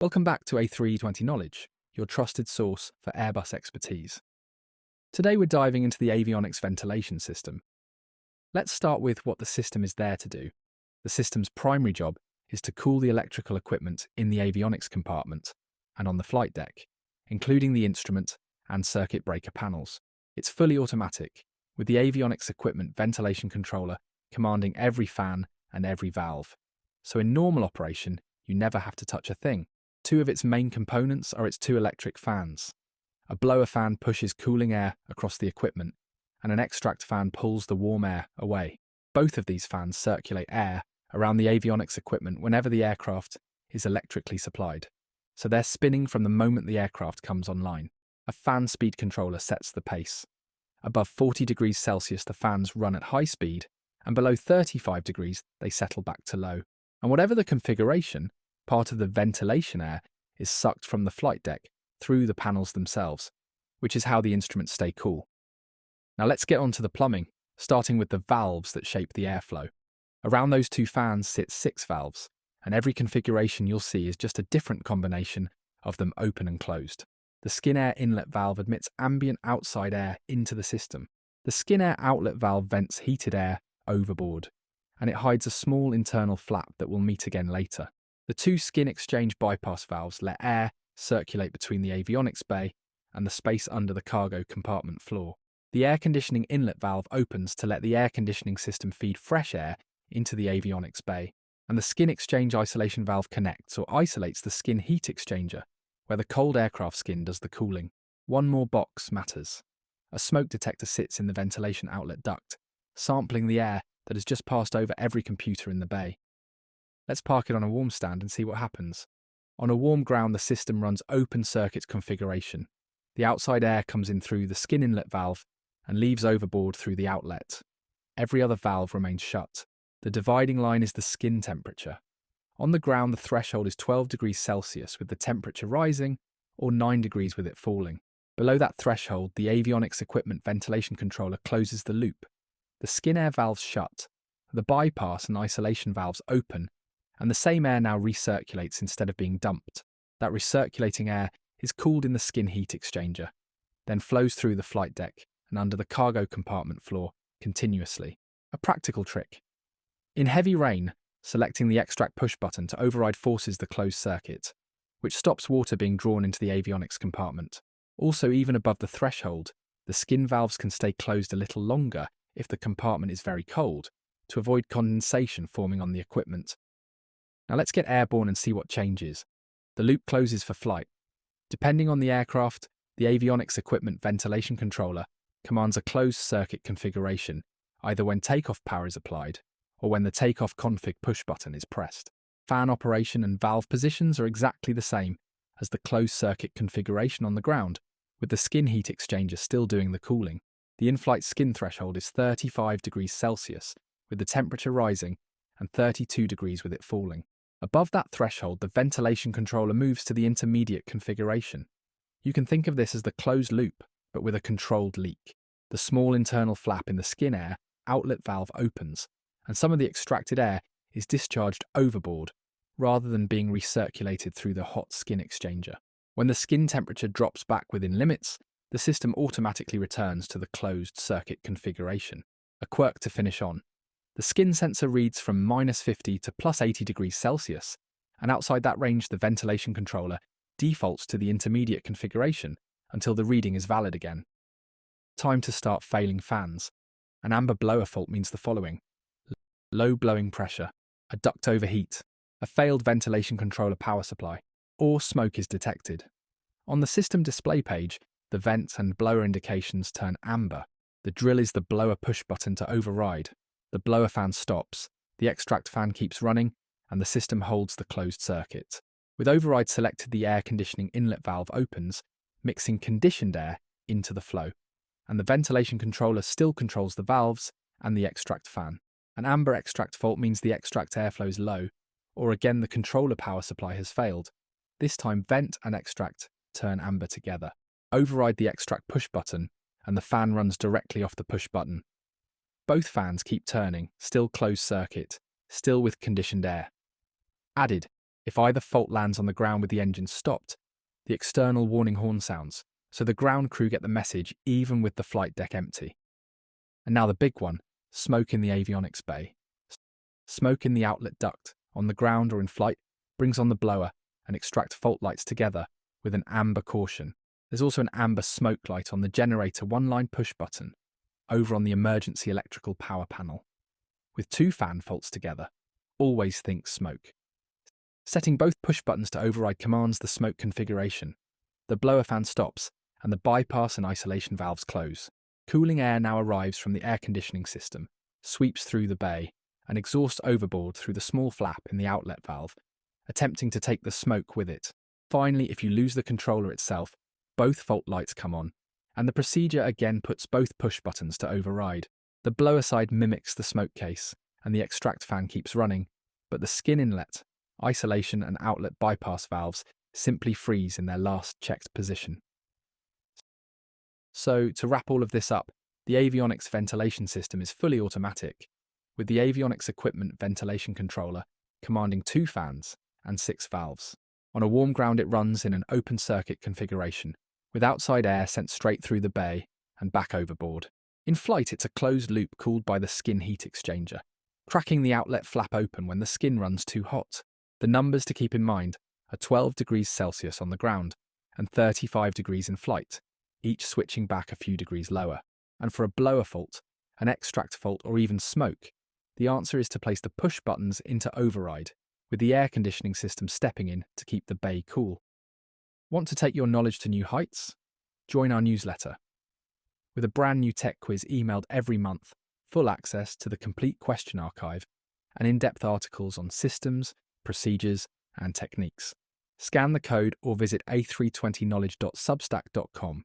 Welcome back to A320 Knowledge, your trusted source for Airbus expertise. Today we're diving into the avionics ventilation system. Let's start with what the system is there to do. The system's primary job is to cool the electrical equipment in the avionics compartment and on the flight deck, including the instrument and circuit breaker panels. It's fully automatic, with the avionics equipment ventilation controller commanding every fan and every valve. So in normal operation, you never have to touch a thing. Two of its main components are its two electric fans. A blower fan pushes cooling air across the equipment, and an extract fan pulls the warm air away. Both of these fans circulate air around the avionics equipment whenever the aircraft is electrically supplied. So they're spinning from the moment the aircraft comes online. A fan speed controller sets the pace. Above 40 degrees Celsius, the fans run at high speed, and below 35 degrees, they settle back to low. And whatever the configuration, part of the ventilation air is sucked from the flight deck through the panels themselves, which is how the instruments stay cool. Now let's get on to the plumbing, starting with the valves that shape the airflow. Around those two fans sit 6 valves, and every configuration you'll see is just a different combination of them open and closed. The skin air inlet valve admits ambient outside air into the system. The skin air outlet valve vents heated air overboard, and it hides a small internal flap that we'll meet again later. The two skin exchange bypass valves let air circulate between the avionics bay and the space under the cargo compartment floor. The air conditioning inlet valve opens to let the air conditioning system feed fresh air into the avionics bay, and the skin exchange isolation valve connects or isolates the skin heat exchanger, where the cold aircraft skin does the cooling. One more box matters. A smoke detector sits in the ventilation outlet duct, sampling the air that has just passed over every computer in the bay. Let's park it on a warm stand and see what happens. On a warm ground, the system runs open circuit configuration. The outside air comes in through the skin inlet valve and leaves overboard through the outlet. Every other valve remains shut. The dividing line is the skin temperature. On the ground, the threshold is 12 degrees Celsius with the temperature rising, or 9 degrees with it falling. Below that threshold, the avionics equipment ventilation controller closes the loop. The skin air valves shut, the bypass and isolation valves open, and the same air now recirculates instead of being dumped. That recirculating air is cooled in the skin heat exchanger, then flows through the flight deck and under the cargo compartment floor continuously. A practical trick. In heavy rain, selecting the extract push button to override forces the closed circuit, which stops water being drawn into the avionics compartment. Also, even above the threshold, the skin valves can stay closed a little longer if the compartment is very cold, to avoid condensation forming on the equipment. Now let's get airborne and see what changes. The loop closes for flight. Depending on the aircraft, the avionics equipment ventilation controller commands a closed circuit configuration, either when takeoff power is applied or when the takeoff config push button is pressed. Fan operation and valve positions are exactly the same as the closed circuit configuration on the ground, with the skin heat exchanger still doing the cooling. The in-flight skin threshold is 35 degrees Celsius, with the temperature rising, and 32 degrees with it falling. Above that threshold, the ventilation controller moves to the intermediate configuration. You can think of this as the closed loop, but with a controlled leak. The small internal flap in the skin air outlet valve opens, and some of the extracted air is discharged overboard, rather than being recirculated through the hot skin exchanger. When the skin temperature drops back within limits, the system automatically returns to the closed circuit configuration. A quirk to finish on. The skin sensor reads from -50 to +80 degrees Celsius, and outside that range the ventilation controller defaults to the intermediate configuration until the reading is valid again. Time to start failing fans. An amber blower fault means the following: low blowing pressure, a duct overheat, a failed ventilation controller power supply, or smoke is detected. On the system display page, the vent and blower indications turn amber. The drill is the blower push button to override. The blower fan stops, the extract fan keeps running, and the system holds the closed circuit. With override selected, the air conditioning inlet valve opens, mixing conditioned air into the flow, and the ventilation controller still controls the valves and the extract fan. An amber extract fault means the extract airflow is low, or again the controller power supply has failed. This time vent and extract turn amber together. Override the extract push button, and the fan runs directly off the push button. Both fans keep turning, still closed circuit, still with conditioned air. Added, If either fault lands on the ground with the engine stopped, the external warning horn sounds, so the ground crew get the message even with the flight deck empty. And now the big one, smoke in the avionics bay. Smoke in the outlet duct, on the ground or in flight, brings on the blower and extract fault lights together with an amber caution. There's also an amber smoke light on the generator one-line push button, over on the emergency electrical power panel. With two fan faults together, always think smoke. Setting both push buttons to override commands the smoke configuration. The blower fan stops and the bypass and isolation valves close. Cooling air now arrives from the air conditioning system, sweeps through the bay, and exhausts overboard through the small flap in the outlet valve, attempting to take the smoke with it. Finally, if you lose the controller itself, both fault lights come on, and the procedure again puts both push buttons to override. The blower side mimics the smoke case, and the extract fan keeps running, but the skin inlet, isolation and outlet bypass valves simply freeze in their last checked position. So, to wrap all of this up, the avionics ventilation system is fully automatic, with the avionics equipment ventilation controller commanding 2 fans and 6 valves. On a warm ground it runs in an open circuit configuration, with outside air sent straight through the bay and back overboard. In flight it's a closed loop cooled by the skin heat exchanger, cracking the outlet flap open when the skin runs too hot. The numbers to keep in mind are 12 degrees Celsius on the ground and 35 degrees in flight, each switching back a few degrees lower. And for a blower fault, an extract fault or even smoke, the answer is to place the push buttons into override, with the air conditioning system stepping in to keep the bay cool. Want to take your knowledge to new heights? Join our newsletter. With a brand new tech quiz emailed every month, full access to the complete question archive, and in-depth articles on systems, procedures, and techniques. Scan the code or visit a320knowledge.substack.com